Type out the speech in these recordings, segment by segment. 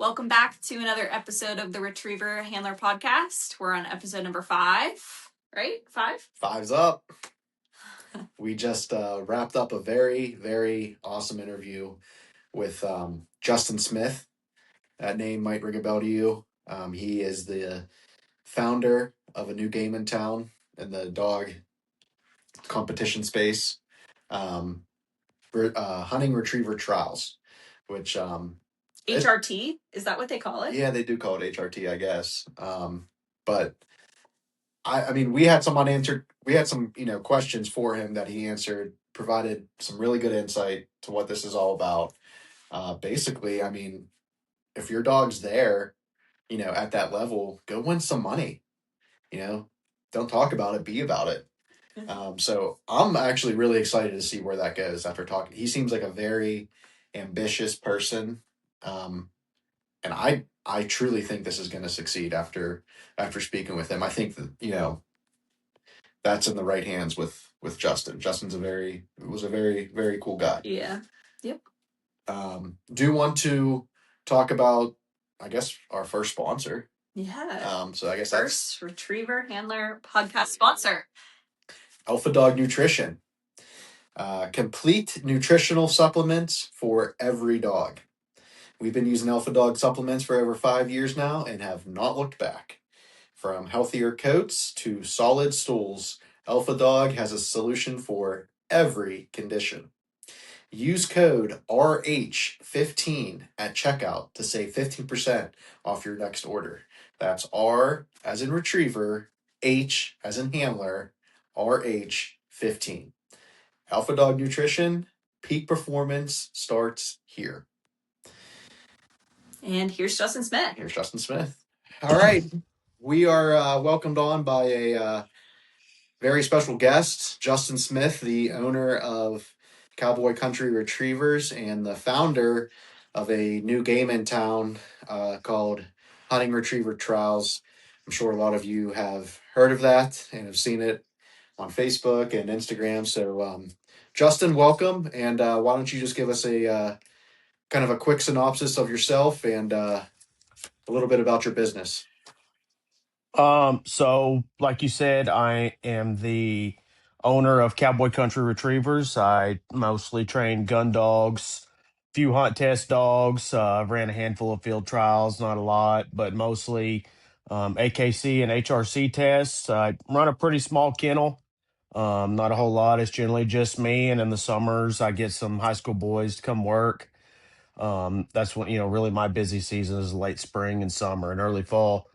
welcome back to another episode of the Retriever Handler Podcast. We're on episode number 5, right? 5? 5's up. We just wrapped up a very, very awesome interview with Justin Smith. That name might ring a bell to you. He is the founder of a new game in town in the dog competition space, Hunting Retriever Trials, which HRT? Is that what they call it? Yeah, they do call it HRT, I guess. But I mean, we had some unanswered. We had some, questions for him that he answered. Provided some really good insight to what this is all about. Basically, I mean, if your dog's there, at that level, go win some money. Don't talk about it, be about it. So I'm actually really excited to see where that goes after talking. He seems like a very ambitious person, and I truly think this is going to succeed after speaking with him. I think that that's in the right hands with Justin. Justin's was a very, very cool guy. Yeah. Yep. Do you want to talk about, I guess, our first sponsor? Yeah. So I guess first Retriever Handler Podcast sponsor, Alpha Dog Nutrition. Complete nutritional supplements for every dog. We've been using Alpha Dog supplements for over 5 years now and have not looked back. From healthier coats to solid stools, Alpha Dog has a solution for every condition. Use code RH15 at checkout to save 15% off your next order. That's R as in retriever, H as in handler, RH15. Alpha Dog Nutrition, peak performance starts here. And here's Justin Smith. All right. We are welcomed on by a very special guest, Justin Smith, the owner of Cowboy Country Retrievers and the founder of a new game in town called Hunting Retriever Trials. I'm sure a lot of you have heard of that and have seen it on Facebook and Instagram. So, Justin, welcome. And why don't you just give us a kind of a quick synopsis of yourself and a little bit about your business. So like you said, I am the owner of Cowboy Country Retrievers. I mostly train gun dogs, few hunt test dogs, ran a handful of field trials, not a lot, but mostly AKC and HRC tests. I run a pretty small kennel. Not a whole lot. It's generally just me. And in the summers, I get some high school boys to come work. That's when, really my busy season is late spring and summer and early fall.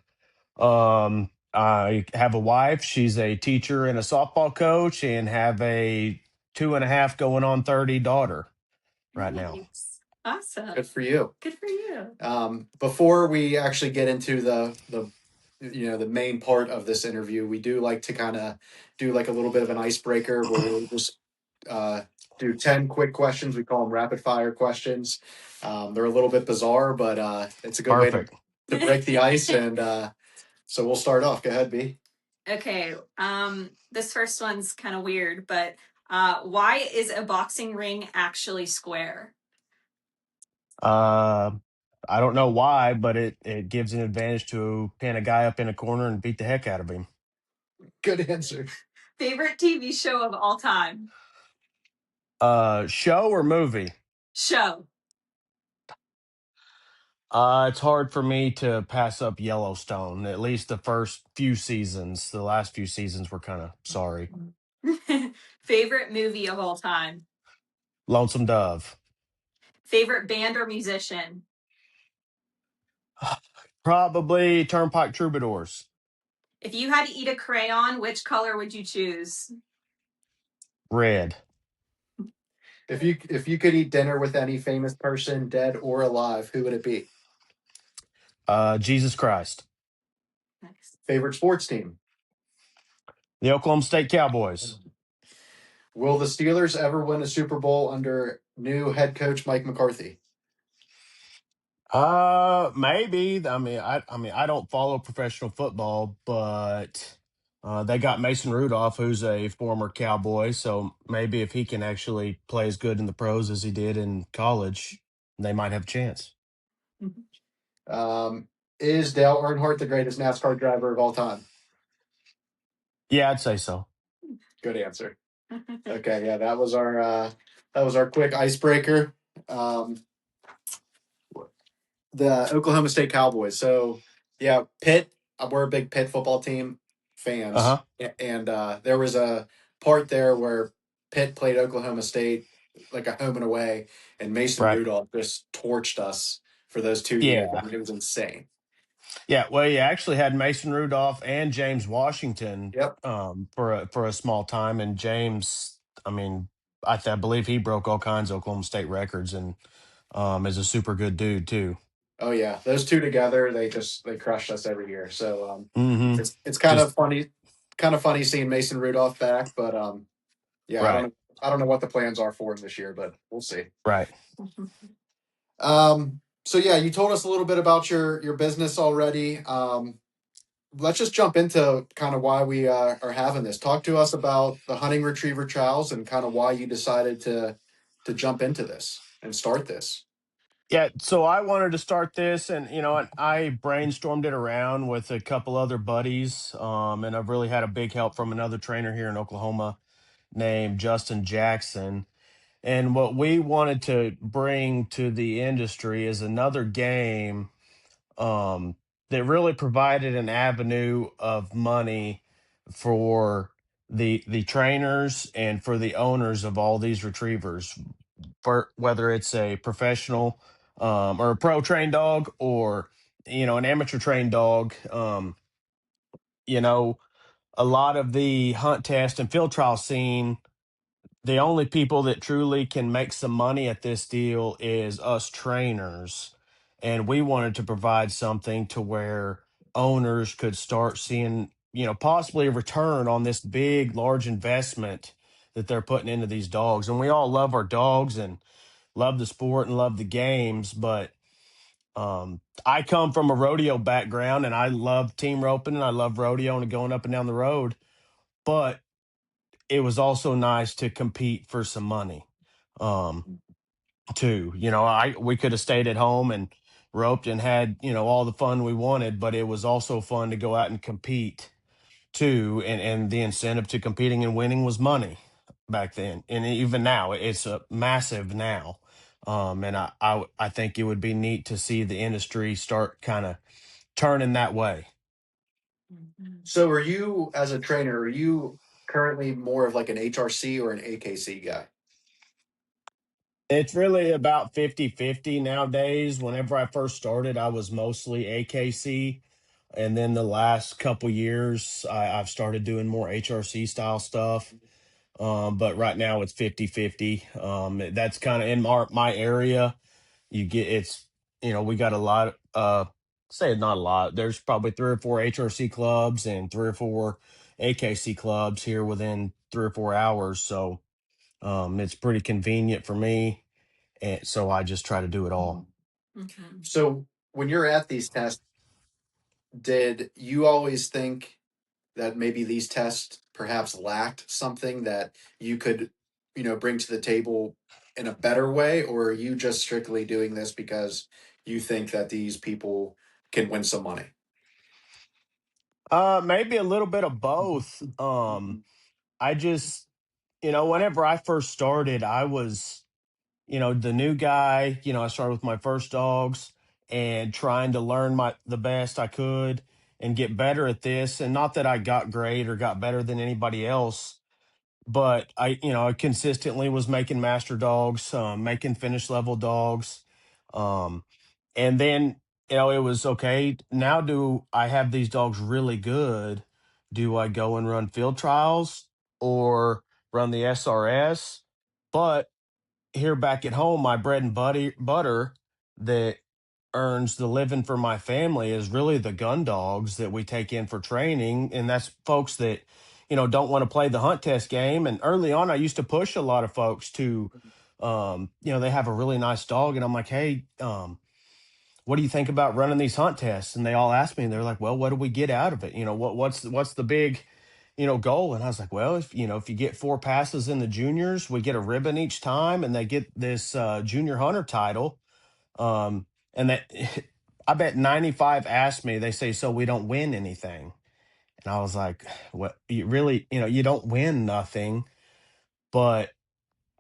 I have a wife. She's a teacher and a softball coach, and have a 2.5 going on 30 daughter right now. Awesome. Good for you. Good for you. Before we actually get into the main part of this interview, we do like to kind of do like a little bit of an icebreaker where we'll just do 10 quick questions. We call them rapid fire questions. They're a little bit bizarre, but it's a good Perfect. way to break the ice. And so we'll start off. Go ahead, B. Okay. This first one's kind of weird, but why is a boxing ring actually square? I don't know why, but it gives an advantage to pin a guy up in a corner and beat the heck out of him. Good answer. Favorite TV show of all time? Show or movie? Show. It's hard for me to pass up Yellowstone, at least the first few seasons. The last few seasons were kind of sorry. Favorite movie of all time? Lonesome Dove. Favorite band or musician? Probably Turnpike Troubadours. If you had to eat a crayon, which color would you choose? Red. If you could eat dinner with any famous person, dead or alive, who would it be? Jesus Christ. Nice. Favorite sports team? The Oklahoma State Cowboys. Will the Steelers ever win a Super Bowl under new head coach Mike McCarthy? Maybe. I don't follow professional football, but they got Mason Rudolph, who's a former Cowboy. So maybe if he can actually play as good in the pros as he did in college, they might have a chance. Is Dale Earnhardt the greatest NASCAR driver of all time? Yeah, I'd say so. Good answer. Okay, yeah, that was our quick icebreaker. Um, the Oklahoma State Cowboys. So yeah, Pitt. We're a big Pitt football team Uh fans, huh. and there was a part there where Pitt played Oklahoma State like a home and away, and Mason Right. Rudolph just torched us for those 2 years. I Yeah. mean, it was insane. Yeah. Well, you actually had Mason Rudolph and James Washington Yep. for a small time, and James, I mean, I believe he broke all kinds of Oklahoma State records, and is a super good dude too. Oh yeah, those two together, they crushed us every year. So Mm-hmm. it's Just kind of funny seeing Mason Rudolph back, but yeah, right. I don't know what the plans are for him this year, but we'll see. Right. So yeah, you told us a little bit about your business already. Let's just jump into kind of why we are having this. Talk to us about the hunting retriever trials and kind of why you decided to jump into this and start this. Yeah, so I wanted to start this, and I brainstormed it around with a couple other buddies, and I've really had a big help from another trainer here in Oklahoma named Justin Jackson. And what we wanted to bring to the industry is another game um, that really provided an avenue of money for the trainers and for the owners of all these retrievers, for whether it's a professional or a pro trained dog, or an amateur trained dog. You know, a lot of the hunt test and field trial scene, the only people that truly can make some money at this deal is us trainers. And we wanted to provide something to where owners could start seeing, possibly a return on this big, large investment that they're putting into these dogs. And we all love our dogs and love the sport and love the games, but I come from a rodeo background, and I love team roping and I love rodeo and going up and down the road. But it was also nice to compete for some money, um, too. We could have stayed at home and roped and had all the fun we wanted, but it was also fun to go out and compete too. And the incentive to competing and winning was money back then, and even now it's a massive now. And I think it would be neat to see the industry start kind of turning that way. So are you as a trainer, are you currently more of like an HRC or an AKC guy? It's really about 50-50 nowadays. Whenever I first started, I was mostly AKC. And then the last couple years, I've started doing more HRC style stuff. But right now it's 50-50. That's kind of in my area. We got a lot, say not a lot. There's probably three or four HRC clubs and three or four AKC clubs here within 3 or 4 hours. So it's pretty convenient for me, and so I just try to do it all. Okay. So when you're at these tests, did you always think that maybe these tests perhaps lacked something that you could, bring to the table in a better way, or are you just strictly doing this because you think that these people can win some money? Maybe a little bit of both. I just, whenever I first started, I was, the new guy. I started with my first dogs and trying to learn the best I could and get better at this. And not that I got great or got better than anybody else, but I consistently was making master dogs, making finish level dogs. Um, and then, it was okay. Now, do I have these dogs really good? Do I go and run field trials or run the SRS? But here back at home, my bread and butter that earns the living for my family is really the gun dogs that we take in for training. And that's folks that, don't want to play the hunt test game. And early on, I used to push a lot of folks to, they have a really nice dog. And I'm like, hey, what do you think about running these hunt tests? And they all ask me, and they're like, well, what do we get out of it? What's the big, goal? And I was like, well, if you get 4 passes in the juniors, we get a ribbon each time, and they get this junior hunter title. And that I bet 95 asked me, they say, so we don't win anything. And I was like, what, you really, you don't win nothing. But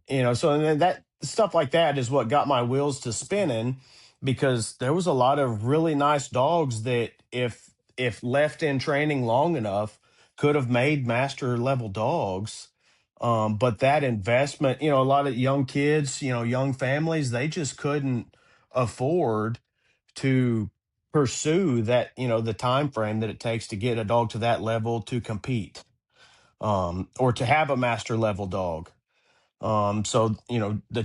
so and then that stuff like that is what got my wheels to spinning, because there was a lot of really nice dogs that if left in training long enough could have made master level dogs. But that investment, a lot of young kids, young families, they just couldn't afford to pursue that, the time frame that it takes to get a dog to that level to compete, or to have a master level dog. So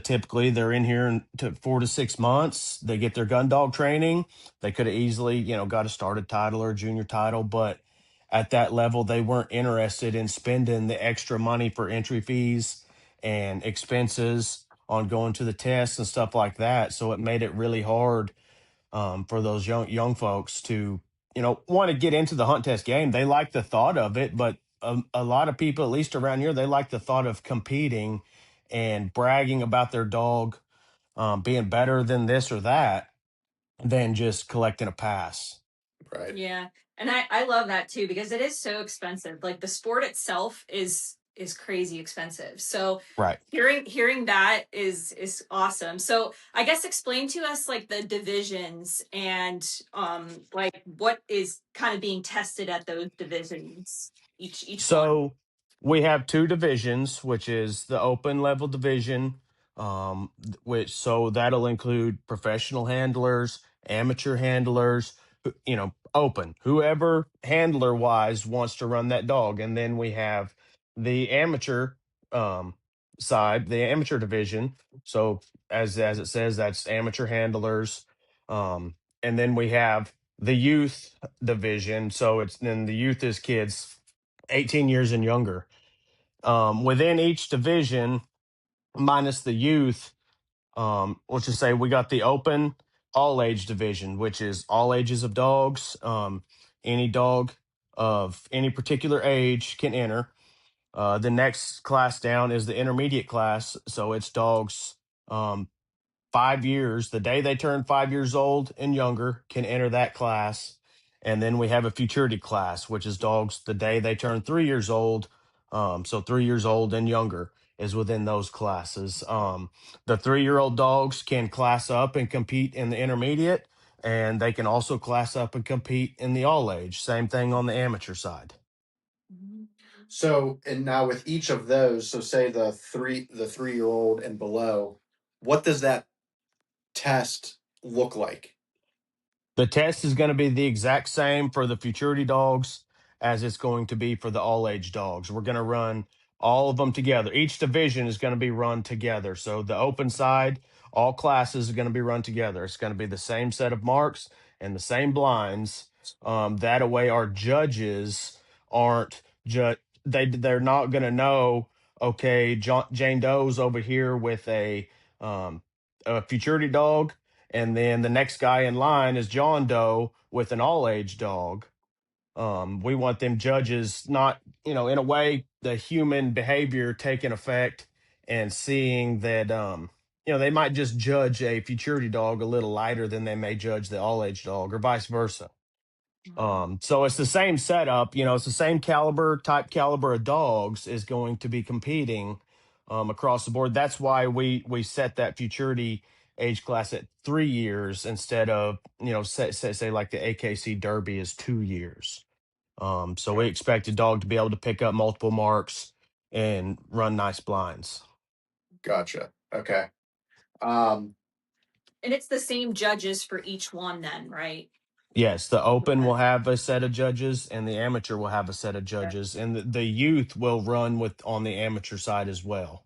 typically they're in here to 4 to 6 months. They get their gun dog training. They could have easily, got a started title or a junior title, but at that level, they weren't interested in spending the extra money for entry fees and expenses on going to the tests and stuff like that. So it made it really hard, for those young folks to want to get into the hunt test game. They like the thought of it, but a lot of people, at least around here, they like the thought of competing and bragging about their dog, being better than this or that, than just collecting a pass. Right. Yeah. And I love that too, because it is so expensive. Like the sport itself is crazy expensive. So Right. hearing that is awesome. So I guess explain to us like the divisions and like what is kind of being tested at those divisions, each one. So we have two divisions, which is the open level division, which so that'll include professional handlers, amateur handlers, open. Whoever handler wise wants to run that dog, and then we have the amateur, um, side, the amateur division. So as it says, that's amateur handlers, and then we have the youth division. So it's then the youth is kids 18 years and younger. Within each division, minus the youth, let's just say we got the open all age division, which is all ages of dogs. Any dog of any particular age can enter. The next class down is the intermediate class. So it's dogs, 5 years, the day they turn 5 years old and younger, can enter that class. And then we have a futurity class, which is dogs the day they turn 3 years old. So 3 years old and younger is within those classes. The 3-year-old dogs can class up and compete in the intermediate, and they can also class up and compete in the all age. Same thing on the amateur side. Mhm. So, and now with each of those, so say the 3-year old and below, what does that test look like? The test is going to be the exact same for the futurity dogs as it's going to be for the all age dogs. We're going to run all of them together. Each division is going to be run together. So the open side, all classes are going to be run together. It's going to be the same set of marks and the same blinds. That way, our judges aren't just they're not going to know. Okay, Jane Doe's over here with a futurity dog, and then the next guy in line is John Doe with an all age dog. We want them judges not, in a way, the human behavior taking effect and seeing that, they might just judge a futurity dog a little lighter than they may judge the all age dog, or vice versa. So it's the same setup, it's the same type caliber of dogs is going to be competing, across the board. That's why we set that futurity age class at 3 years instead of, say like the AKC Derby is 2 years. So we Right. expect a dog to be able to pick up multiple marks and run nice blinds. Gotcha. Okay. Um, And it's the same judges for each one then, right? Yes, the open Okay. will have a set of judges and the amateur will have a set of judges, and the youth will run with on the amateur side as well.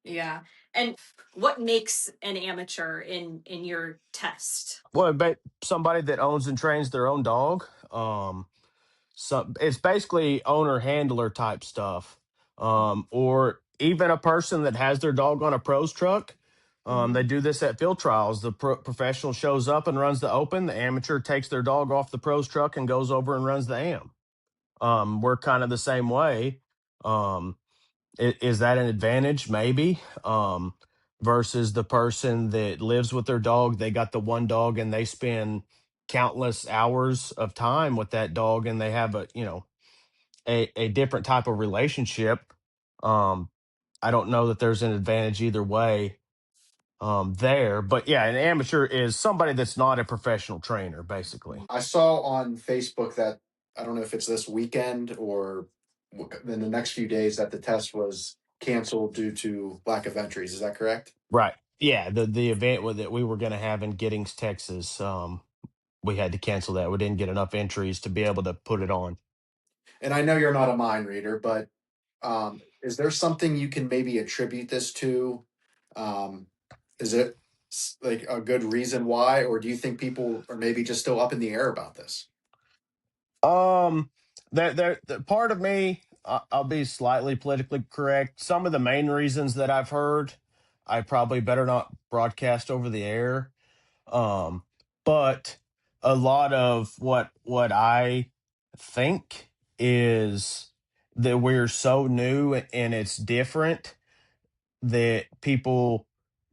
Yeah. And what makes an amateur in your test? Well, but somebody that owns and trains their own dog. So it's basically owner handler type stuff, or even a person that has their dog on a pros truck. They Mhm. do this at field trials. The professional shows up and runs the open. The amateur takes their dog off the pros truck and goes over and runs the am. We're kind of the same way. Um, is that an advantage? Maybe. Versus the person that lives with their dog, they got the one dog and they spend countless hours of time with that dog, and they have a different type of relationship. Um, I don't know that there's an advantage either way there. But yeah, an amateur is somebody that's not a professional trainer, basically. I saw on Facebook that I don't know if it's this weekend or in the next few days that the test was canceled due to lack of entries. Is that correct? Right. Yeah, the event that we were going to have in Giddings, Texas, we had to cancel that. We didn't get enough entries to be able to put it on. And I know you're not a mind reader, but is there something you can maybe attribute this to? Um, is it like a good reason why, or do you think people are maybe just still up in the air about this? Um, the part of me, I'll be slightly politically correct. Some of the main reasons that I've heard, I probably better not broadcast over the air. Um, but a lot of what I think is that we're so new and it's different that people,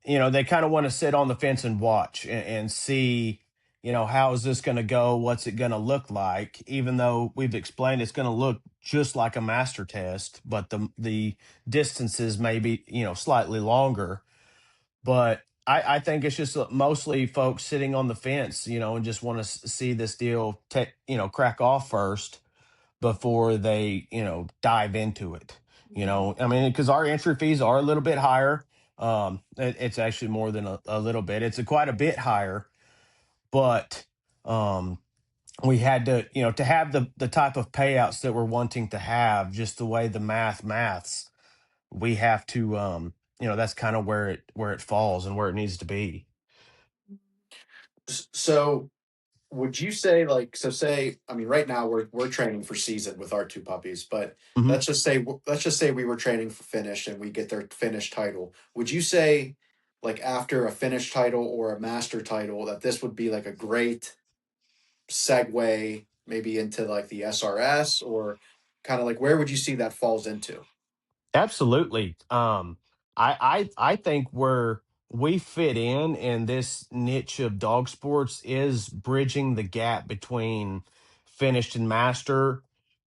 they kind of want to sit on the fence and watch and see, how is this going to go? What's it going to look like? Even though we've explained it's going to look just like a master test, but the distances may be, slightly longer. But I think it's just mostly folks sitting on the fence, and just want to see this deal, crack off first before they, dive into it. I mean, because our entry fees are a little bit higher. It's actually more than a little bit. It's quite a bit higher, but um, we had to, to have the type of payouts that we're wanting to have, just the way the maths, we have to, that's kind of where it falls and where it needs to be. So would you say like so say I mean right now we're training for season with our two puppies, but Mhm. let's just say we were training for finish and we get their finish title. Would you say like after a finish title or a master title that this would be like a great segue maybe into like the SRS, or kind of like where would you see that falls into? Absolutely. I think where we fit in this niche of dog sports is bridging the gap between finished and master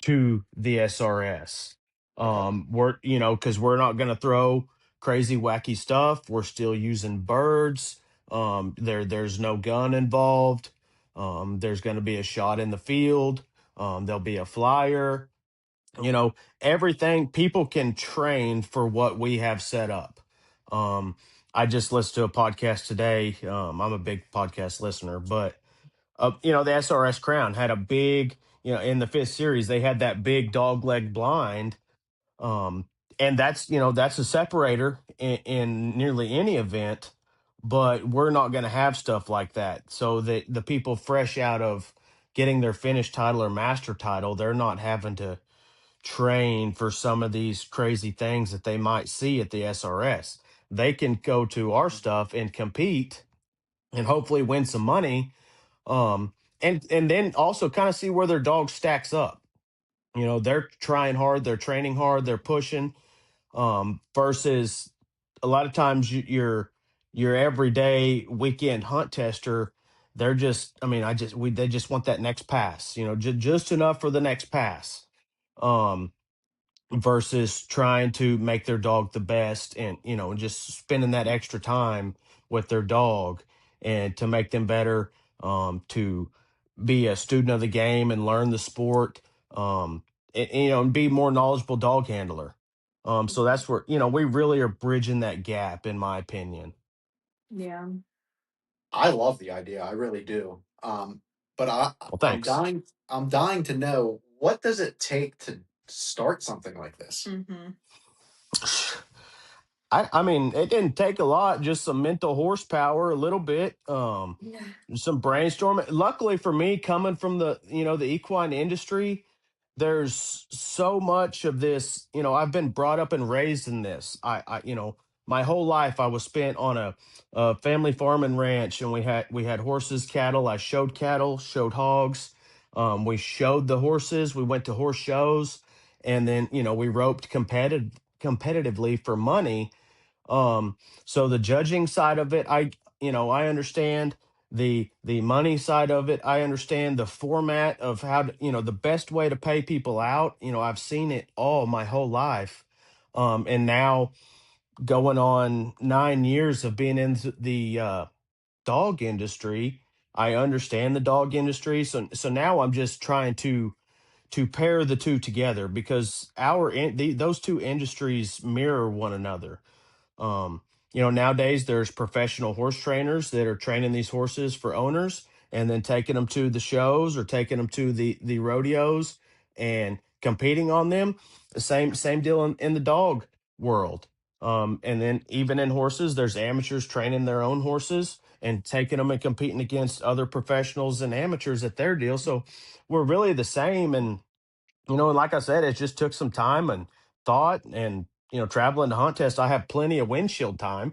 to the SRS. Okay. We're, because we're not going to throw crazy wacky stuff. We're still using birds. There's no gun involved. There's going to be a shot in the field. There'll be a flyer, you know everything. People can train for what we have set up. I just listened to a podcast today. I'm a big podcast listener, but the SRS Crown had a big, in the fifth series they had that big dog leg blind. um and that's a separator in nearly any event, but we're not going to have stuff like that, so that the people fresh out of getting their finish title or master title, they're not having to train for some of these crazy things that they might see at the SRS. They can go to our stuff and compete and hopefully win some money. And then also kind of see where their dog stacks up. They're trying hard, they're training hard, they're pushing. Versus a lot of times your everyday weekend hunt tester, they're just, I mean, they just want that next pass, just enough for the next pass. Um, versus trying to make their dog the best, and just spending that extra time with their dog and to make them better, to be a student of the game and learn the sport, and be more knowledgeable dog handler. So that's where we really are bridging that gap, in my opinion. Yeah. I love the idea, I really do. But Well, I'm thanks. dying to know what does it take to start something like this? Mm-hmm. I mean, it didn't take a lot, just some mental horsepower, a little bit, Yeah. some brainstorming. Luckily for me, coming from the equine industry, there's so much of this. I've been brought up and raised in this. My whole life I was spent on a family farm and ranch, and we had horses, cattle. I showed cattle, showed hogs. We showed the horses. We went to horse shows, and then we roped competitively for money. So the judging side of it, I understand. the money side of it, I understand the format of how to, the best way to pay people out. I've seen it all my whole life. And now going on 9 years of being in the dog industry, I understand the dog industry. So now I'm just trying to pair the two together because those two industries mirror one another. Um, Nowadays there's professional horse trainers that are training these horses for owners and then taking them to the shows or taking them to the rodeos and competing on them. The same deal in the dog world. And then even in horses, there's amateurs training their own horses and taking them and competing against other professionals and amateurs at their deal. So we're really the same. And and like I said, it just took some time and thought and, traveling to hunt test, I have plenty of windshield time.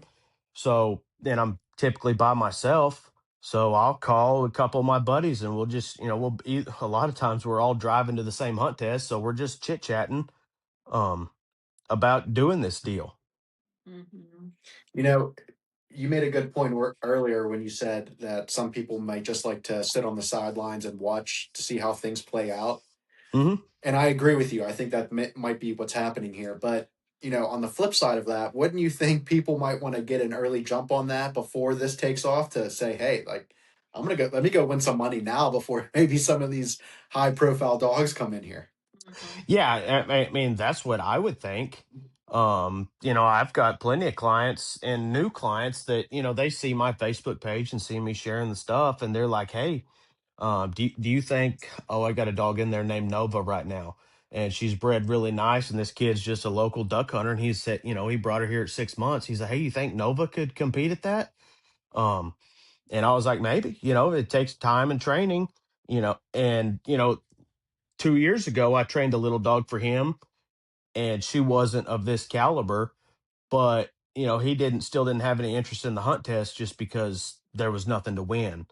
So then I'm typically by myself. So I'll call a couple of my buddies and we'll just, a lot of times we're all driving to the same hunt test. So we're just chit chatting um, about doing this deal. Hmm. You know, you made a good point earlier when you said that some people might just like to sit on the sidelines and watch to see how things play out. Hmm. And I agree with you. I think that might be what's happening here. But, on the flip side of that, wouldn't you think people might want to get an early jump on that before this takes off to say, hey, like, let me go win some money now before maybe some of these high profile dogs come in here? Hmm. Yeah, I mean that's what I would think. I've got plenty of clients and new clients that they see my Facebook page and see me sharing the stuff, and they're like, "Hey, do you think? Oh, I got a dog in there named Nova right now, and she's bred really nice, and this kid's just a local duck hunter, and he said, he brought her here at 6 months. He's like, hey, you think Nova could compete at that? Um, and I was like, maybe. It takes time and training. And 2 years ago, I trained a little dog for him, and she wasn't of this caliber, but he didn't have any interest in the hunt test just because there was nothing to win.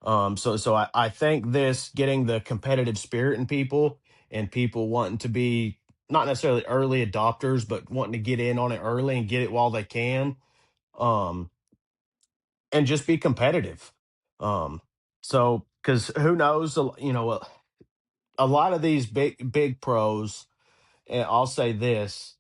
So I think this getting the competitive spirit in people and people wanting to be not necessarily early adopters, but wanting to get in on it early and get it while they can, um, and just be competitive. Um, so because who knows, a lot of these big pros, and I'll say this,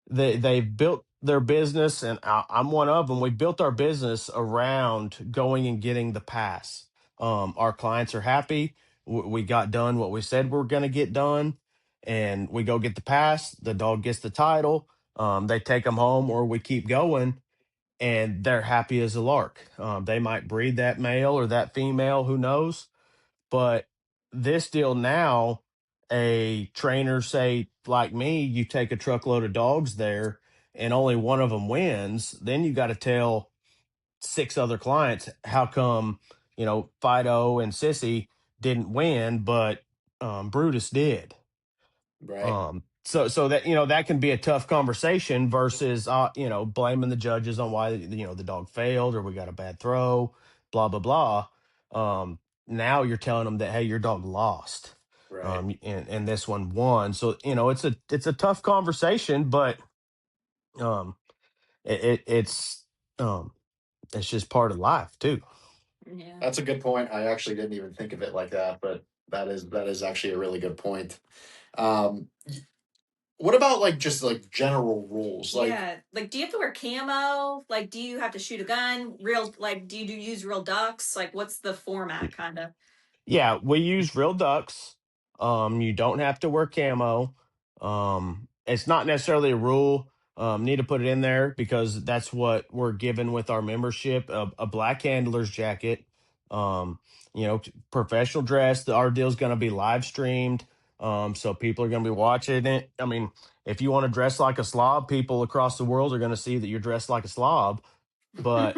they've built their business, and I'm one of them. We built our business around going and getting the pass. Our clients are happy. We got done what we said we are going to get done, and we go get the pass. The dog gets the title. They take them home, or we keep going, and they're happy as a lark. They might breed that male or that female, who knows? But this deal now, a trainer, say like me, you take a truckload of dogs there and only one of them wins, then you got to tell six other clients how come, Fido and Sissy didn't win, but Brutus did. Right. So that that can be a tough conversation versus blaming the judges on why the dog failed or we got a bad throw, blah blah blah. Now you're telling them that hey, your dog lost, Right. and this one won. So it's a tough conversation, but um, um, it's just part of life too. Yeah. That's a good point. I actually didn't even think of it like that, but that is actually a really good point. Um, what about like just like general rules? Like, Yeah. Like, do you have to wear camo? Like, do you have to shoot a gun? Real, like, do you use real ducks? Like, what's the format kind of? Yeah, we use real ducks. You don't have to wear camo. It's not necessarily a rule. Need to put it in there because that's what we're given with our membership. A black handler's jacket. Professional dress. Our deal's going to be live streamed. So people are going to be watching it. I mean, if you want to dress like a slob, people across the world are going to see that you're dressed like a slob. But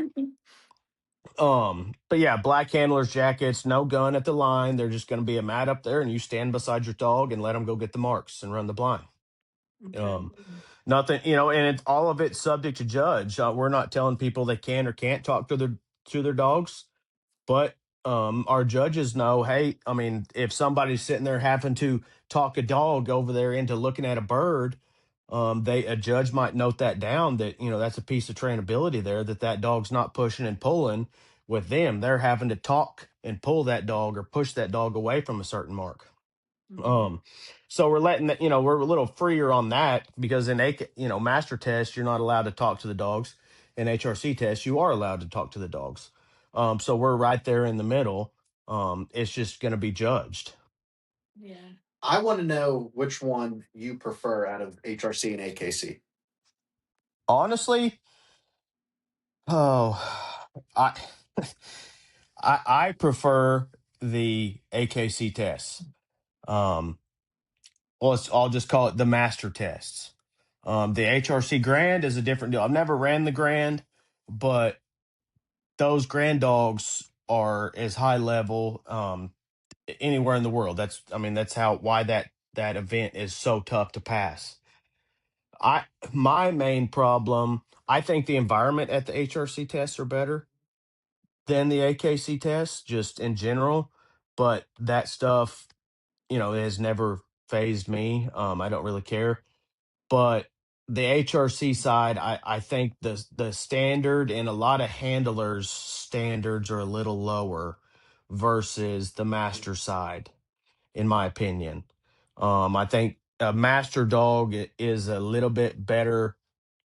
but yeah, black handlers jackets, no gun at the line. They're just going to be a mat up there, and you stand beside your dog and let them go get the marks and run the blind. Okay. Um, Nothing, and it's all of it subject to judge. We're not telling people they can or can't talk to their dogs, but our judges know. Hey, I mean, if somebody's sitting there having to talk a dog over there into looking at a bird, a judge might note that down that that's a piece of trainability there that dog's not pushing and pulling with them, they're having to talk and pull that dog or push that dog away from a certain mark. Mhm. Um, so we're letting that, we're a little freer on that because in master test, you're not allowed to talk to the dogs. In HRC test, you are allowed to talk to the dogs. So we're right there in the middle. It's just going to be judged. Yeah. I want to know which one you prefer out of HRC and AKC. Honestly, oh, I, I prefer the AKC tests. Um, I'll just call it the master tests. The HRC Grand is a different deal. I've never ran the Grand, but those Grand dogs are as high level anywhere in the world. That's why that event is so tough to pass. I My main problem, I think the environment at the HRC tests are better than the AKC tests, just in general. But that stuff, has never phased me. I don't really care. But the HRC side, I think the standard and a lot of handlers' standards are a little lower versus the master side, in my opinion. I think a master dog is a little bit better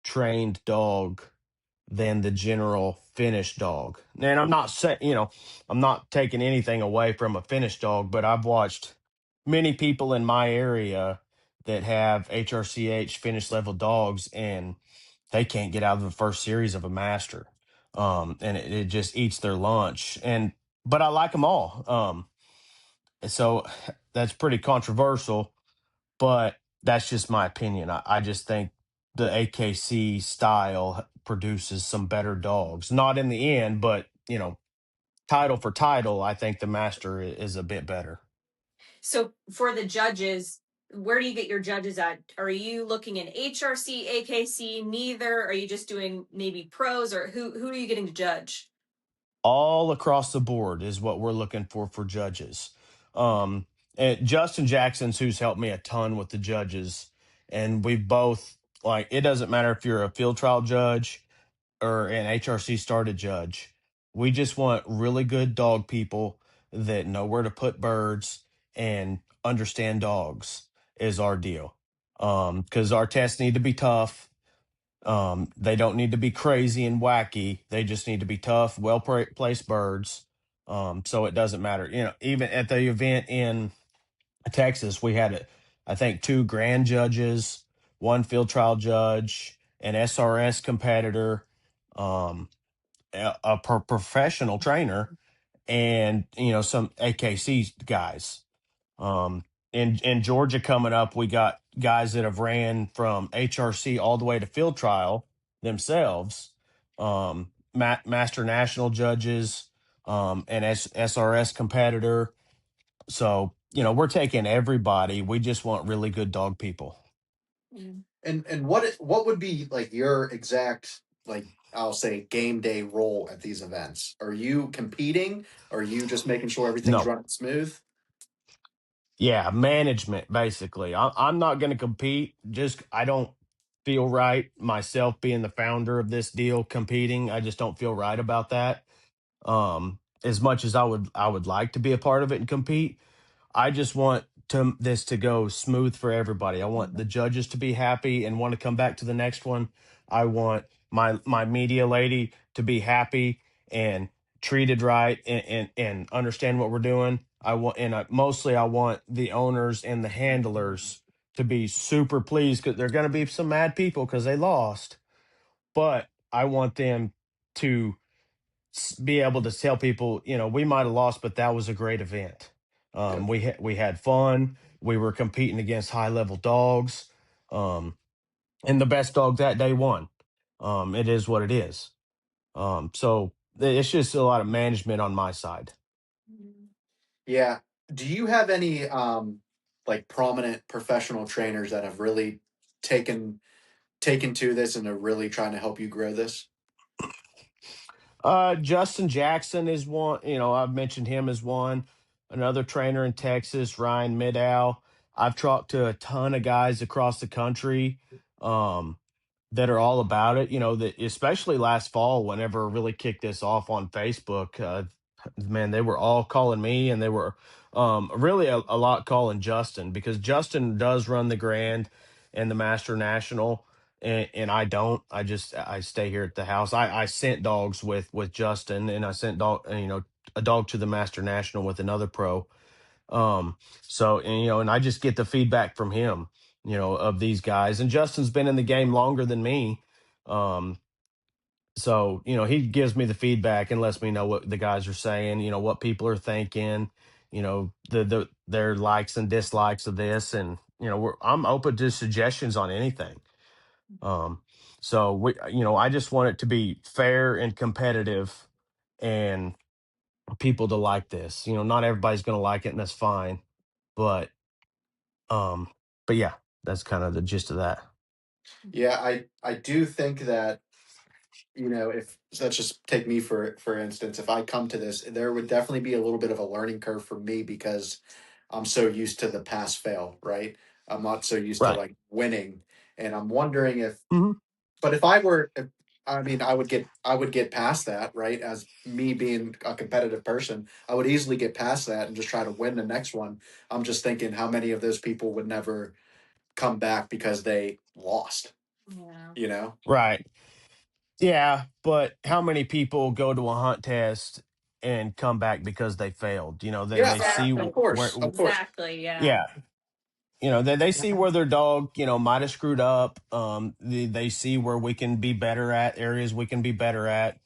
trained dog than the general finished dog. And I'm not saying, I'm not taking anything away from a finished dog, but I've watched many people in my area that have HRCH finished level dogs and they can't get out of the first series of a master. And it just eats their lunch. But I like them all. So that's pretty controversial, but that's just my opinion. I just think the AKC style produces some better dogs. Not in the end, but title for title, I think the master is a bit better. So for the judges, where do you get your judges at? Are you looking in HRC, AKC, neither? Are you just doing maybe pros, or who are you getting to judge? All across the board is what we're looking for judges. Okay. And Justin Jackson's who's helped me a ton with the judges, and we both like it doesn't matter if you're a field trial judge or an HRC started judge. We just want really good dog people that know where to put birds and understand dogs is our deal. Because our tests need to be tough. They don't need to be crazy and wacky. They just need to be tough, well placed birds. So it doesn't matter. Even at the event in Texas, we had, I think, two grand judges, one field trial judge, an SRS competitor, um, a professional trainer, and some AKC guys. Um, in Georgia coming up, we got guys that have ran from HRC all the way to field trial themselves, master national judges, an SRS competitor. So we're taking everybody. We just want really good dog people. Mm. And what would be like your exact, like, I'll say, game day role at these events? Are you competing? Are you just making sure everything's No, running smooth? yeah, management basically. I'm not going to compete. Just I don't feel right myself being the founder of this deal competing. I just don't feel right about that. As much as I would like to be a part of it and compete, I just want this to go smooth for everybody. I want the judges to be happy and want to come back to the next one. I want my media lady to be happy and treated right and understand what we're doing. Mostly I want the owners and the handlers to be super pleased because they're going to be some mad people because they lost, but I want them to be able to tell people, we might have lost, but that was a great event. Yep. We had fun. We were competing against high level dogs, um, and the best dog that day won. It is what it is. So it's just a lot of management on my side. Mm. Yeah. Do you have any like prominent professional trainers that have really taken taken to this and are really trying to help you grow this? Justin Jackson is one. I've mentioned him as one. Another trainer in Texas, Ryan Midow. I've talked to a ton of guys across the country. Um, that are all about it. You know, that especially last fall, whenever I really kicked this off on Facebook, man, they were all calling me, and they were really a lot calling Justin, because Justin does run the Grand and the Master National, and I don't. I stay here at the house. I sent dogs with Justin, and I sent a dog to the Master National with another pro. Um, so, and, and I just get the feedback from him, of these guys. And Justin's been in the game longer than me. Um, so, he gives me the feedback and lets me know what the guys are saying, what people are thinking, their likes and dislikes of this. And, I'm open to suggestions on anything. Um, so I just want it to be fair and competitive, and people to like this. Not everybody's going to like it, and that's fine. But Um, but yeah, that's kind of the gist of that. Yeah, I do think that, if so, let's just take me for instance, if I come to this, there would definitely be a little bit of a learning curve for me because I'm so used to the pass fail, right? I'm not so used to Right. like winning, and I'm wondering if, Hmm. but if I were, if, I mean, I would get past that, right? As me being a competitive person, I would easily get past that and just try to win the next one. I'm just thinking how many of those people would never come back because they lost, Yeah. you know? Right. Yeah, but how many people go to a hunt test and come back because they failed? They Yeah, see Exactly. of where. course, of course. Exactly. Yeah. Yeah, they see where their dog, might have screwed up. They see where we can be better at, areas we can be better at.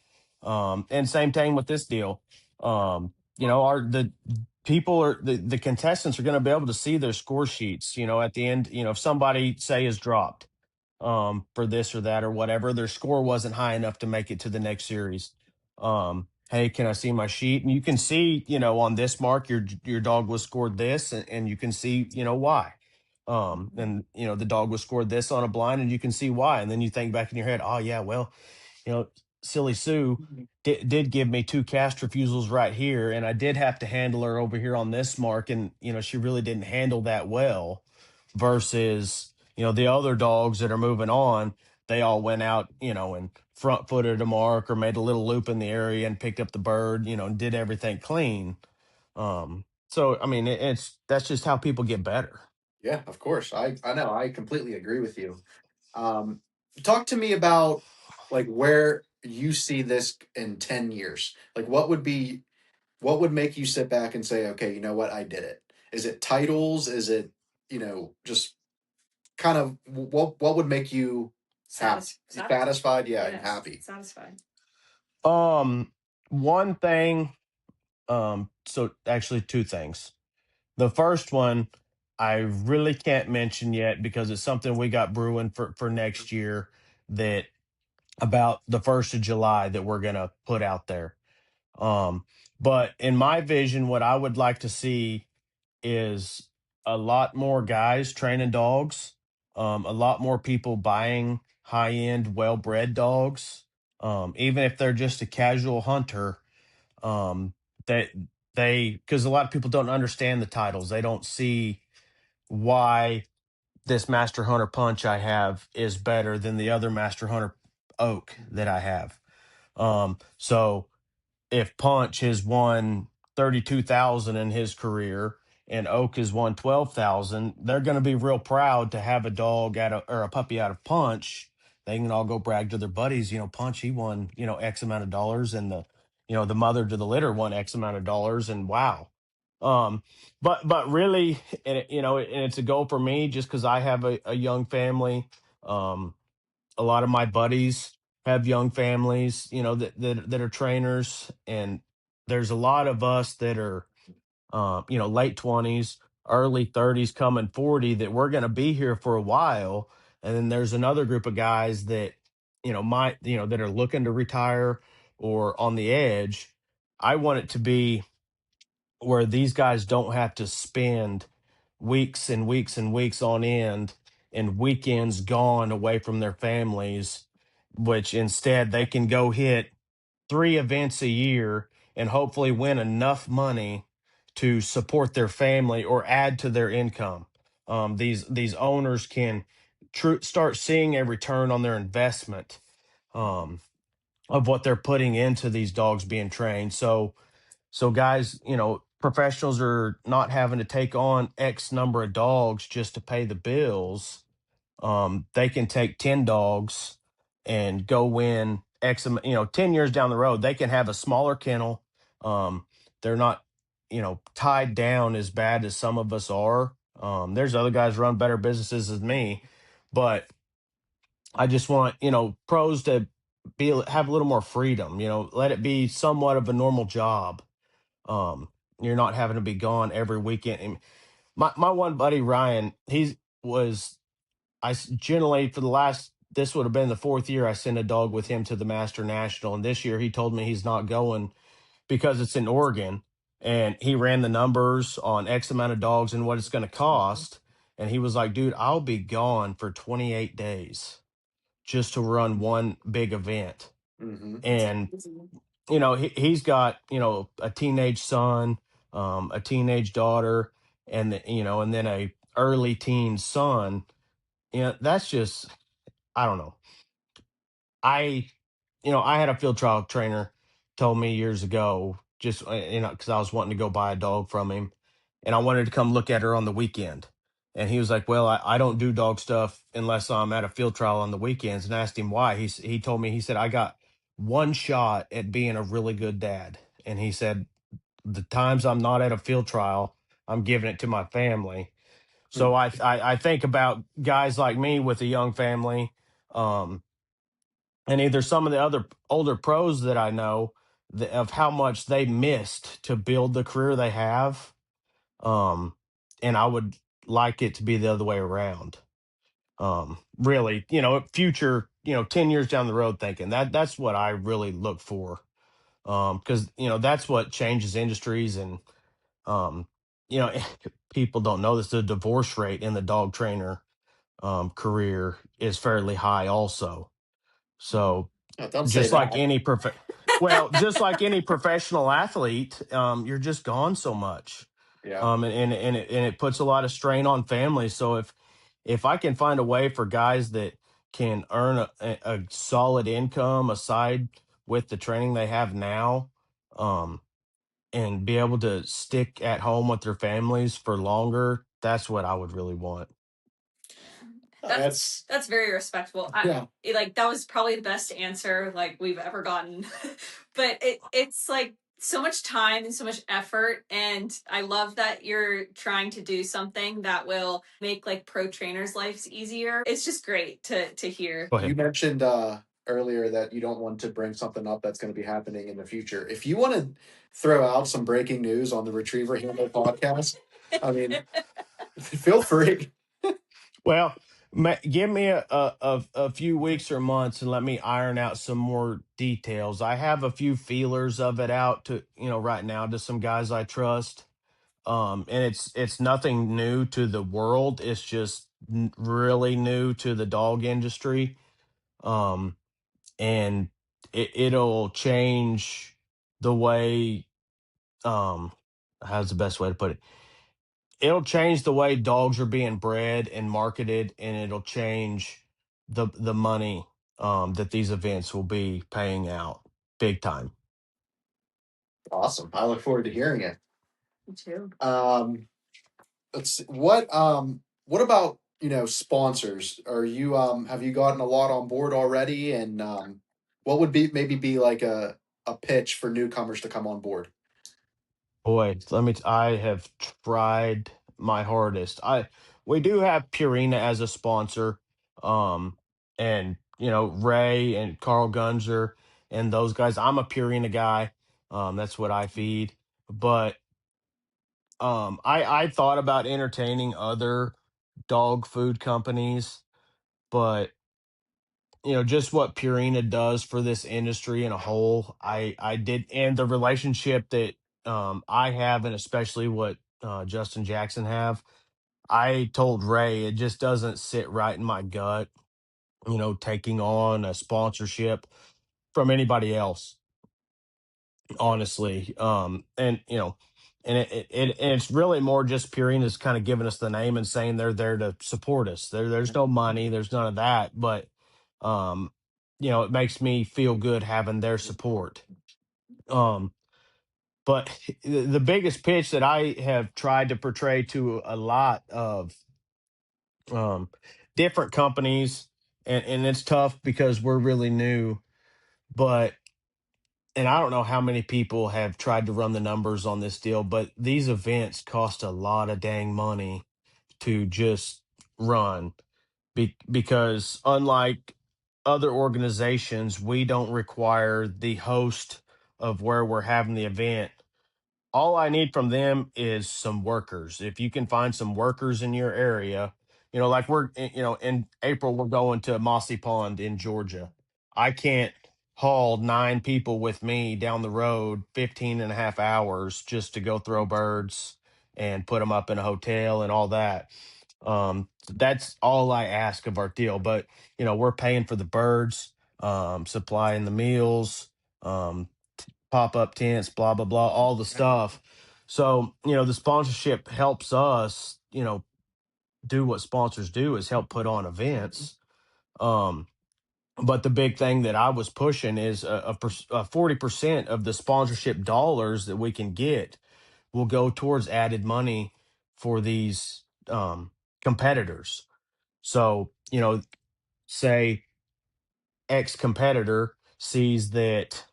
And same thing with this deal. Our the people are the contestants are going to be able to see their score sheets. At the end, if somebody say is dropped for this or that or whatever, their score wasn't high enough to make it to the next series. Hey, can I see my sheet? And you can see, on this mark, your dog was scored this, and you can see, why. And the dog was scored this on a blind, and you can see why. And then you think back in your head, oh yeah, well, you know, Silly Sue did give me two cast refusals right here, and I did have to handle her over here on this mark, and she really didn't handle that well. Versus the other dogs that are moving on, they all went out, and front footed a mark or made a little loop in the area and picked up the bird, and did everything clean. So I mean, that's just how people get better. Yeah, of course. I know. I completely agree with you. Um, Talk to me about like where you see this in 10 years. Like what would make you sit back and say, okay, you know what, I did it. Is it titles? Is it, just kind of what would make you Satisfied. satisfied? Yeah, and Yes. happy. Satisfied. Um, One thing, so actually two things. The first one I really can't mention yet because it's something we got brewing for next year, that about the 1st of July that we're gonna put out there. But in my vision, what I would like to see is a lot more guys training dogs, a lot more people buying high end, well bred dogs, even if they're just a casual hunter. Um, that because a lot of people don't understand the titles, they don't see why this Master Hunter Punch I have is better than the other Master Hunter Oak that I have. So if Punch has won 32,000 in his career and Oak has won 12,000, they're going to be real proud to have a dog or a puppy out of Punch. They can all go brag to their buddies, Punch, he won, X amount of dollars, and the mother to the litter won X amount of dollars, and wow. Um, but really, and it's a goal for me just because I have a young family. Um, a lot of my buddies have young families, that are trainers, and there's a lot of us that are, late 20s, early 30s, coming 40, that we're going to be here for a while. And then there's another group of guys that, that are looking to retire or on the edge. I want it to be where these guys don't have to spend weeks and weeks and weeks on end and weekends gone away from their families, which instead they can go hit 3 events a year and hopefully win enough money to support their family or add to their income. These owners can start seeing a return on their investment, um, of what they're putting into these dogs being trained. So guys, professionals are not having to take on X number of dogs just to pay the bills. They can take 10 dogs and go win 10 years down the road. They can have a smaller kennel. They're not, tied down as bad as some of us are. There's other guys run better businesses than me, but I just want, pros to have a little more freedom, let it be somewhat of a normal job. Um, you're not having to be gone every weekend. And my one buddy Ryan, was generally for the last, this would have been the fourth year I sent a dog with him to the Master National, and this year he told me he's not going because it's in Oregon, and he ran the numbers on X amount of dogs and what it's going to cost, and he was like, "Dude, I'll be gone for 28 days just to run one big event." Mm-hmm. And he's got a teenage son, a teenage daughter, and then a early teen son. That's just, I don't know. I had a field trial trainer told me years ago, just because I was wanting to go buy a dog from him, and I wanted to come look at her on the weekend. And he was like, "Well, I don't do dog stuff unless I'm at a field trial on the weekends." And I asked him why. He told me, he said, "I got one shot at being a really good dad." And he said, "The times I'm not at a field trial, I'm giving it to my family." So I think about guys like me with a young family, um, and either some of the other older pros that I know, of how much they missed to build the career they have. Um, and I would like it to be the other way around. Really, future, 10 years down the road, thinking that's what I really look for. Because, that's what changes industries. And, um, you know, people don't know this. The divorce rate in the dog trainer career is fairly high also. So Don't say just like that. any just like any professional athlete, you're just gone so much. Yeah. And it puts a lot of strain on families. So if I can find a way for guys that can earn a solid income aside with the training they have now, um, and be able to stick at home with their families for longer, that's what I would really want. That's very respectable. Yeah. Like that was probably the best answer like we've ever gotten. But it's like so much time and so much effort, and I love that you're trying to do something that will make like pro trainers' lives easier. It's just great to hear. Go You ahead. mentioned earlier that you don't want to bring something up that's going to be happening in the future. If you want to throw out some breaking news on the Retriever Handle podcast, I mean, feel free. Well, give me a few weeks or months and let me iron out some more details. I have a few feelers of it out to, right now, to some guys I trust. And it's nothing new to the world. It's just really new to the dog industry. Um, and it'll change the way, um, how's the best way to put it? It'll change the way dogs are being bred and marketed, and it'll change the money that these events will be paying out big time. Awesome. I look forward to hearing it. Me too. Let's see. What about, sponsors? Are you have you gotten a lot on board already? And what would be like a pitch for newcomers to come on board? Boy, I have tried my hardest. We do have Purina as a sponsor, um, and Ray and Carl Gunzer and those guys. I'm a Purina guy. That's what I feed. But I thought about entertaining other dog food companies, but just what Purina does for this industry in a whole, I did, and the relationship that I have, and especially what Justin Jackson have. I told Ray it just doesn't sit right in my gut, taking on a sponsorship from anybody else, honestly. And and and it's really more just Purina's kind of giving us the name and saying they're there to support us. There's no money, there's none of that, but um, it makes me feel good having their support. Um, but the biggest pitch that I have tried to portray to a lot of um, different companies, and it's tough because we're really new, but and I don't know how many people have tried to run the numbers on this deal, but these events cost a lot of dang money to just run because unlike other organizations, we don't require the host of where we're having the event. All I need from them is some workers. If you can find some workers in your area, like in April, we're going to Mossy Pond in Georgia. I can't haul 9 people with me down the road 15 and a half hours just to go throw birds and put them up in a hotel and all that. That's all I ask of our deal. But, we're paying for the birds, supplying the meals, um, pop up tents, blah blah blah, all the stuff. So the sponsorship helps us, do what sponsors do is help put on events. Um, but the big thing that I was pushing is 40% of the sponsorship dollars that we can get will go towards added money for these competitors. So say X competitor sees that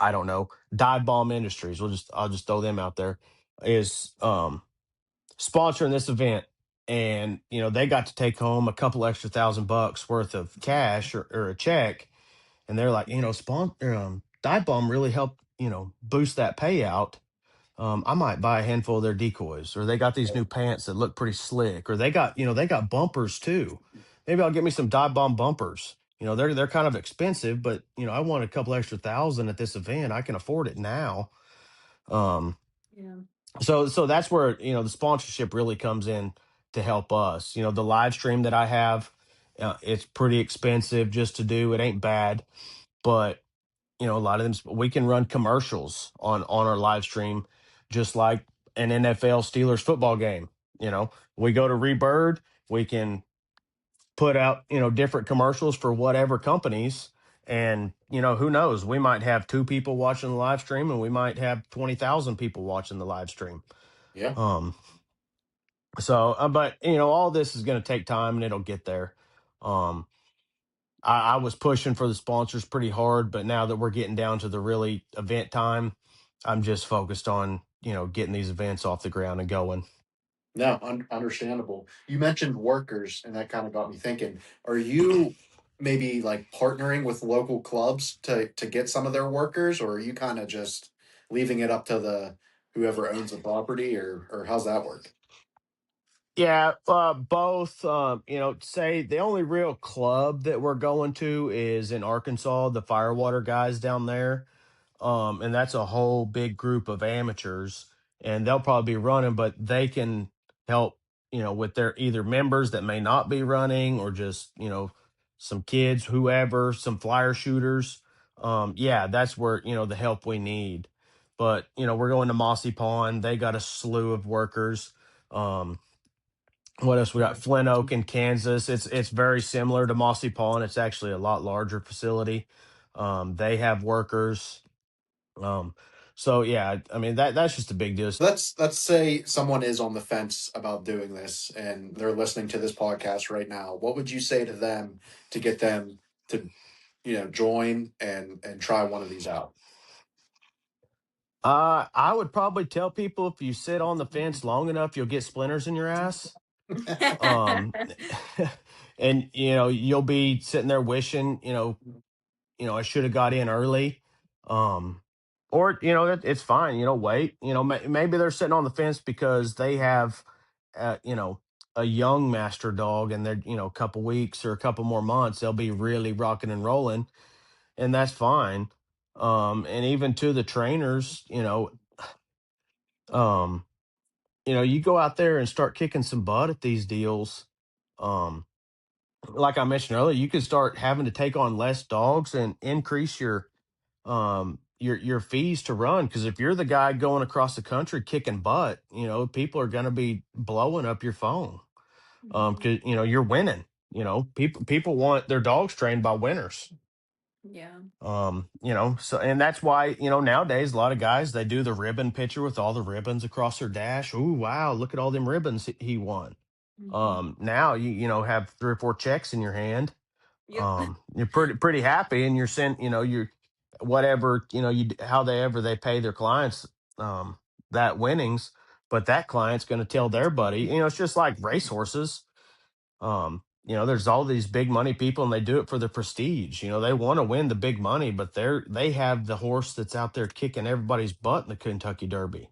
I don't know, Dive Bomb Industries. I'll just throw them out there is sponsoring this event, and they got to take home a couple extra $1,000 worth of cash or a check, and they're like, Dive Bomb really helped boost that payout. I might buy a handful of their decoys, or they got these new pants that look pretty slick, or they got bumpers too. Maybe I'll get me some Dive Bomb bumpers. They're kind of expensive, but I want a couple extra thousand at this event. I can afford it now. Um, Yeah. so that's where the sponsorship really comes in to help us. The live stream that I have, it's pretty expensive just to do. It ain't bad, but a lot of them we can run commercials on our live stream, just like an NFL Steelers football game. We go to Rebird, we can put out different commercials for whatever companies, and who knows, we might have 2 people watching the live stream, and we might have 20,000 people watching the live stream. Yeah. um but all this is going to take time, and it'll get there. um I was pushing for the sponsors pretty hard, but now that we're getting down to the really event time, I'm just focused on, getting these events off the ground and going. No, understandable. You mentioned workers, and that kind of got me thinking. Are you maybe like partnering with local clubs to get some of their workers, or are you kind of just leaving it up to the whoever owns the property, or how's that work? Yeah, both. Say the only real club that we're going to is in Arkansas, the Firewater guys down there. And that's a whole big group of amateurs, and they'll probably be running, but they can help, with their either members that may not be running, or just, some kids, whoever, some flyer shooters. Yeah, that's where, the help we need. But, we're going to Mossy Pond. They got a slew of workers. Um, what else we got? Flint Oak in Kansas. It's very similar to Mossy Pond. It's actually a lot larger facility. They have workers. um, so yeah, I mean that's just a big deal. Let's say someone is on the fence about doing this and they're listening to this podcast right now. What would you say to them to get them to join and try one of these out? I would probably tell people if you sit on the fence long enough, you'll get splinters in your ass. Um, and you'll be sitting there wishing, I should have got in early. Um, or it's fine. Wait. Maybe they're sitting on the fence because they have, a young master dog, and they're a couple weeks or a couple more months they'll be really rocking and rolling, and that's fine. And even to the trainers, um, you go out there and start kicking some butt at these deals. Um, like I mentioned earlier, you could start having to take on less dogs and increase your your fees to run, because if you're the guy going across the country kicking butt, people are going to be blowing up your phone. Mhm. Because you're winning. People want their dogs trained by winners. Yeah. So, and that's why, nowadays a lot of guys, they do the ribbon picture with all the ribbons across their dash. Ooh, wow, look at all them ribbons he won. Mhm. Now you have 3 or 4 checks in your hand. Yep. You're pretty happy, and you're sent, you're whatever, how they pay their clients, that winnings, but that client's going to tell their buddy. It's just like racehorses. There's all these big money people, and they do it for the prestige. They want to win the big money, but they have the horse that's out there kicking everybody's butt in the Kentucky Derby.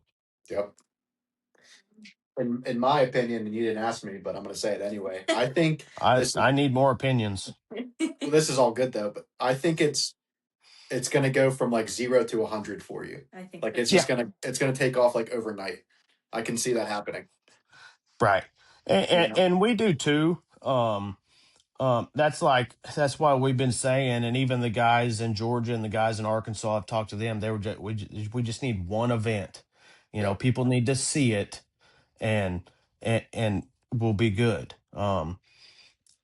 Yep. In my opinion, and you didn't ask me, but I'm going to say it anyway. I think I this is I need more opinions. well, this is all good though, but I think it's going to go from like 0 to 100 for you. I think Like so. it's Yeah, just gonna take off like overnight. I can see that happening. right. And, You and, know. and we do too. That's why we've been saying, and even the guys in Georgia and the guys in Arkansas, I've talked to them. They were we just need one event. Yep. People need to see it, and we'll be good.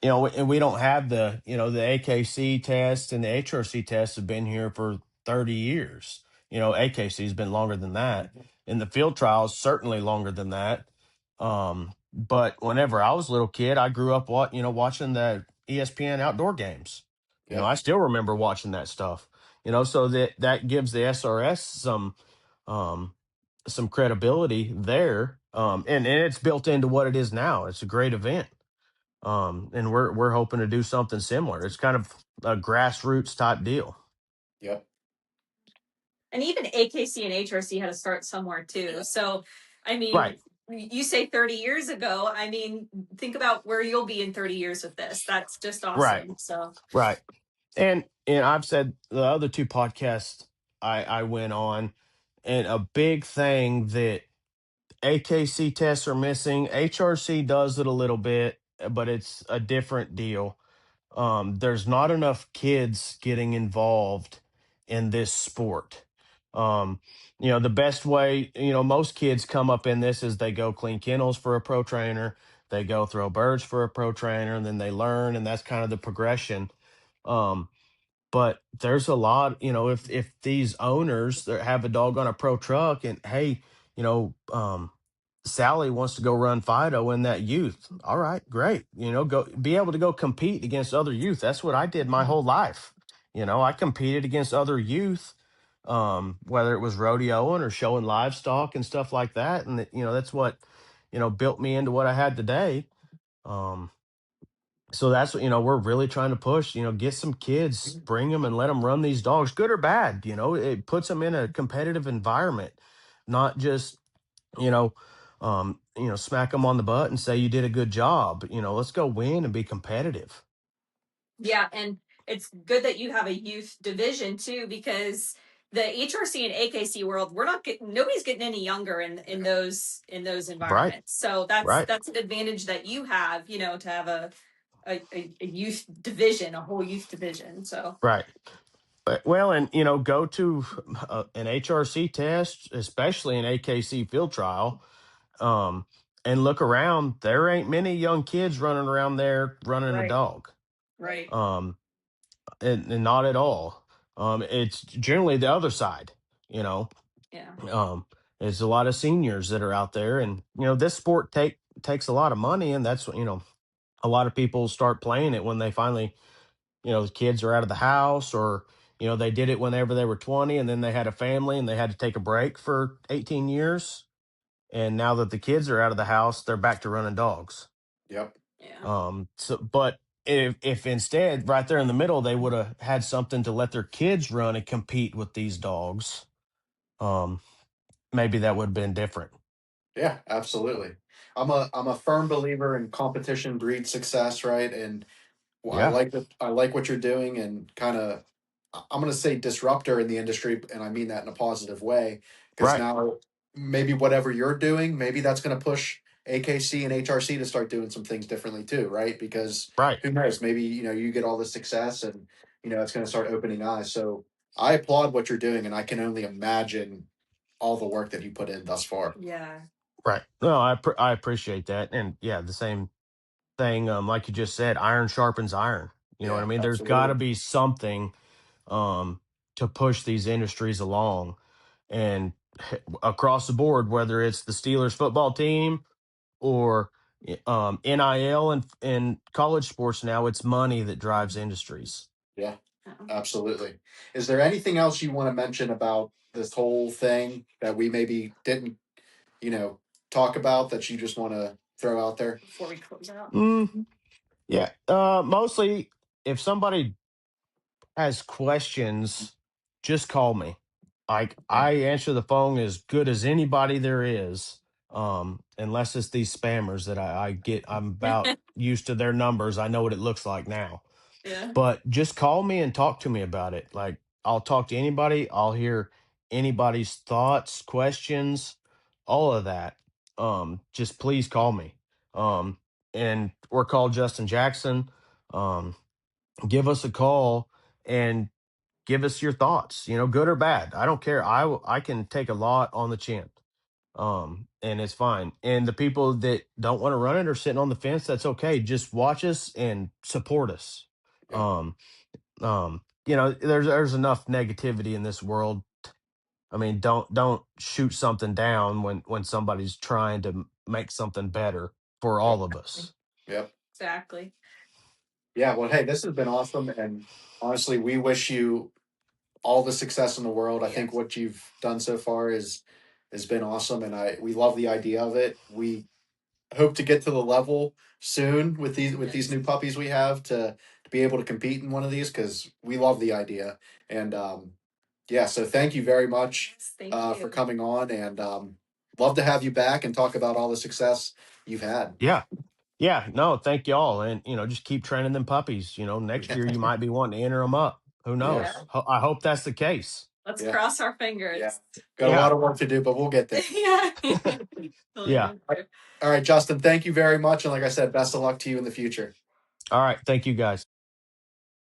And we don't have the AKC test and the HRC test have been here for 30 years. AKC has been longer than that. And the field trials certainly longer than that. But whenever I was a little kid, I grew up watching the ESPN outdoor games. Yep. I still remember watching that stuff. So that gives the SRS um some credibility there. And it's built into what it is now. It's a great event. And we're hoping to do something similar. It's kind of a grassroots type deal. Yep. And even AKC and HRC had to start somewhere too. So, I Right, mean, you say 30 years ago. I mean, think about where you'll be in 30 years with this. That's just right, awesome. So, right. And I've said the other 2 podcasts I went on, and a big thing that AKC tests are missing. HRC does it a little bit, but it's a different deal. There's not enough kids getting involved in this sport. Um, the best way, most kids come up in this is they go clean kennels for a pro trainer, they go throw birds for a pro trainer, and then they learn, and that's kind of the progression. Um, but there's a lot, if these owners that have a dog on a pro truck, and hey, Sally wants to go run Fido in that youth. All right, great. Go be able to go compete against other youth. That's what I did my whole life. I competed against other youth, whether it was rodeoing or showing livestock and stuff like that. And that's what, built me into what I had today. Um, so that's what, we're really trying to push, get some kids, bring them and let them run these dogs, good or bad. It puts them in a competitive environment, not just, you know, smack them on the butt and say you did a good job. Let's go win and be competitive. yeah, and it's good that you have a youth division too, because the HRC and AKC world, we're not getting nobody's getting any younger in those Right. environments. So that's Right. that's an advantage that you have, to have a youth division, a whole youth division. So Right. Well, and go to an HRC test, especially an AKC field trial, um, and look around. There ain't many young kids running around there running a right, dog. right, Um, and not at all. It's generally the other side. You know, yeah, there's a lot of seniors that are out there, and this sport takes a lot of money, and that's what a lot of people start playing it when they finally the kids are out of the house, or they did it whenever they were 20, and then they had a family and they had to take a break for 18 years, and now that the kids are out of the house, they're back to running dogs. Yep. yeah. But if instead right there in the middle they would have had something to let their kids run and compete with these dogs, um maybe that would have been different. Yeah, absolutely. I'm a firm believer in competition breeds success, right? And well, Yeah. I like what you're doing, and kind of I'm going to say disruptor in the industry, and I mean that in a positive way, because Right. now maybe whatever you're doing, maybe that's going to push AKC and HRC to start doing some things differently too, right? Because Right. who knows? Maybe you get all the success, and it's going to start opening eyes. So I applaud what you're doing, and I can only imagine all the work that you put in thus far. Yeah. Right. No, I appreciate that, and yeah, the same thing. Like you just said, iron sharpens iron. You know what I Yeah, mean? There's got to absolutely. be something um, to push these industries along, and across the board, whether it's the Steelers football team or NIL and college sports now, it's money that drives industries. Yeah, Oh. absolutely. Is there anything else you want to mention about this whole thing that we maybe didn't, talk about that you just want to throw out there? Before we close out. Mm, yeah. Mostly, if somebody has questions, just call me. Like I answer the phone as good as anybody there is. Unless it's these spammers that I get, I'm about used to their numbers. I know what it looks like now. Yeah. But just call me and talk to me about it. Like I'll talk to anybody. I'll hear anybody's thoughts, questions, all of that. Just please call me. Um, and we're called Justin Jackson. Um, give us a call and give us your thoughts, good or bad. I don't care. I can take a lot on the chin. And it's fine. And the people that don't want to run it or sitting on the fence, that's okay. Just watch us and support us. Yeah, Um, there's enough negativity in this world. I mean, don't shoot something down when somebody's trying to make something better for yep, all of us. yep. Exactly. Yeah, well, hey, this has been awesome. And honestly, we wish you all the success in the world. I think Yes. what you've done so far has been awesome, and we love the idea of it. We hope to get to the level soon with these new puppies we have to be able to compete in one of these because we love the idea. And yeah, so thank you very much Yes, thank for you. coming on, and love to have you back and talk about all the success you've had. Yeah. Yeah, no, thank y'all, and just keep training them puppies. Next year you might be wanting to enter them up. Who Yeah, Yeah. knows? I hope that's the case. Let's yeah, cross our fingers. yeah. Got a Yeah, lot of work to do, but we'll get there. Yeah. Totally yeah. agree. All right, Justin, thank you very much. And like I said, best of luck to you in the future. All right, thank you guys.